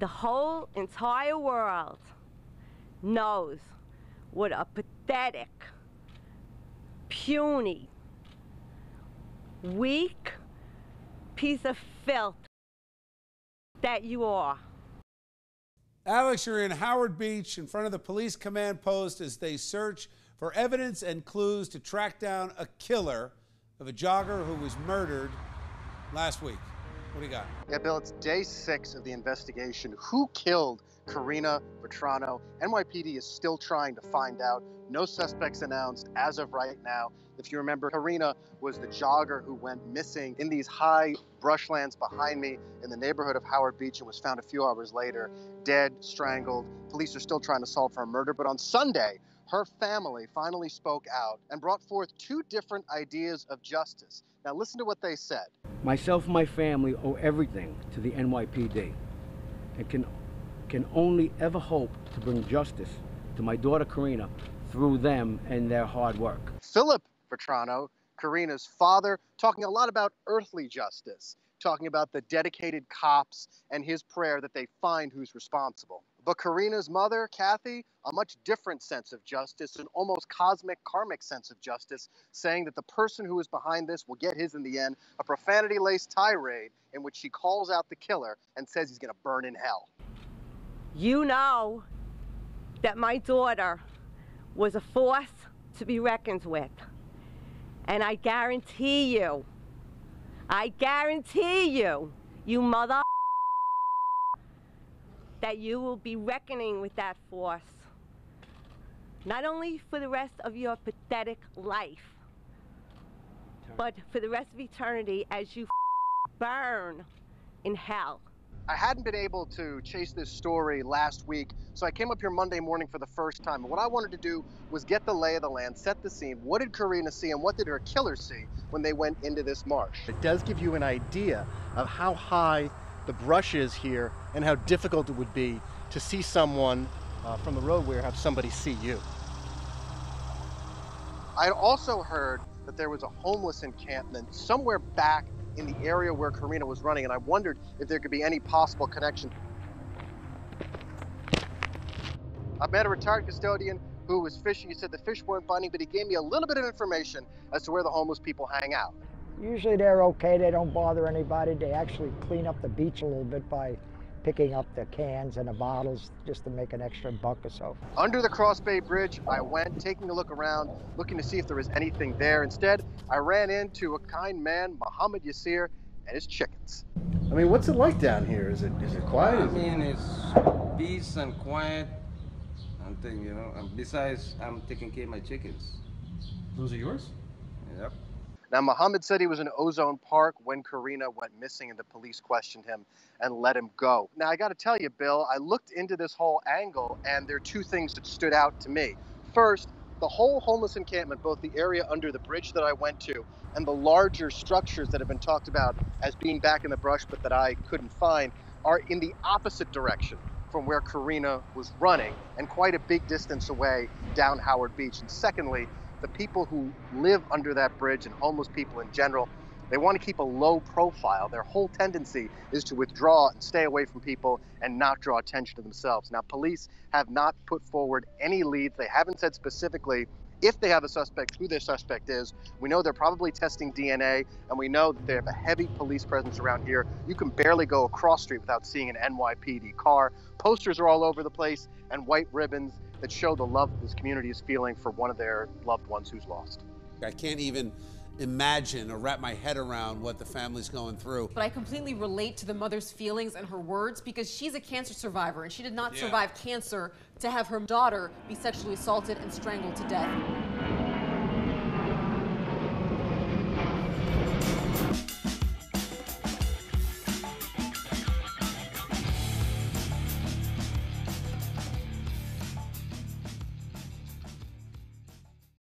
The whole entire world knows what a pathetic, puny, weak piece of filth that you are. Alex, you're in Howard Beach in front of the police command post as they search for evidence and clues to track down a killer of a jogger who was murdered last week. What do you got? Yeah, Bill, it's day 6 of the investigation. Who killed Karina Vetrano? NYPD is still trying to find out. No suspects announced as of right now. If you remember, Karina was the jogger who went missing in these high brushlands behind me in the neighborhood of Howard Beach and was found a few hours later, dead, strangled. Police are still trying to solve her murder, but on Sunday, her family finally spoke out and brought forth 2 different ideas of justice. Now listen to what they said. Myself and my family owe everything to the NYPD and can only ever hope to bring justice to my daughter Karina through them and their hard work. Philip Vetrano, Karina's father, talking a lot about earthly justice, talking about the dedicated cops and his prayer that they find who's responsible. But Karina's mother, Kathy, a much different sense of justice, an almost cosmic, karmic sense of justice, saying that the person who is behind this will get his in the end, a profanity-laced tirade in which she calls out the killer and says he's gonna burn in hell. You know that my daughter was a force to be reckoned with. And I guarantee you, you mother, that you will be reckoning with that force, not only for the rest of your pathetic life, but for the rest of eternity as you burn in hell. I hadn't been able to chase this story last week, so I came up here Monday morning for the first time. And what I wanted to do was get the lay of the land, set the scene. What did Karina see and what did her killer see when they went into this marsh? It does give you an idea of how high the brush is here and how difficult it would be to see someone from the roadway or have somebody see you. I also heard that there was a homeless encampment somewhere back in the area where Karina was running, and I wondered if there could be any possible connection. I met a retired custodian who was fishing. He said the fish weren't biting, but he gave me a little bit of information as to where the homeless people hang out. Usually they're okay, they don't bother anybody. They actually clean up the beach a little bit by picking up the cans and the bottles just to make an extra buck or so. Under the Cross Bay Bridge, I went, taking a look around, looking to see if there was anything there. Instead, I ran into a kind man, Muhammad Yasir, and his chickens. I mean, what's it like down here? Is it quiet? I mean, it's peace and quiet, and thing, you know. And besides, I'm taking care of my chickens. Those are yours? Yep. Now, Muhammad said he was in Ozone Park when Karina went missing and the police questioned him and let him go. Now, I got to tell you, Bill, I looked into this whole angle and there are 2 things that stood out to me. First, the whole homeless encampment, both the area under the bridge that I went to and the larger structures that have been talked about as being back in the brush but that I couldn't find, are in the opposite direction from where Karina was running and quite a big distance away down Howard Beach. And secondly, the people who live under that bridge and homeless people in general, they want to keep a low profile. Their whole tendency is to withdraw and stay away from people and not draw attention to themselves. Now, police have not put forward any leads. They haven't said specifically if they have a suspect, who their suspect is. We know they're probably testing DNA, and we know that they have a heavy police presence around here. You can barely go across the street without seeing an NYPD car. Posters are all over the place, and white ribbons that show the love this community is feeling for one of their loved ones who's lost. I can't even imagine or wrap my head around what the family's going through. But I completely relate to the mother's feelings and her words because she's a cancer survivor and she did not survive cancer to have her daughter be sexually assaulted and strangled to death.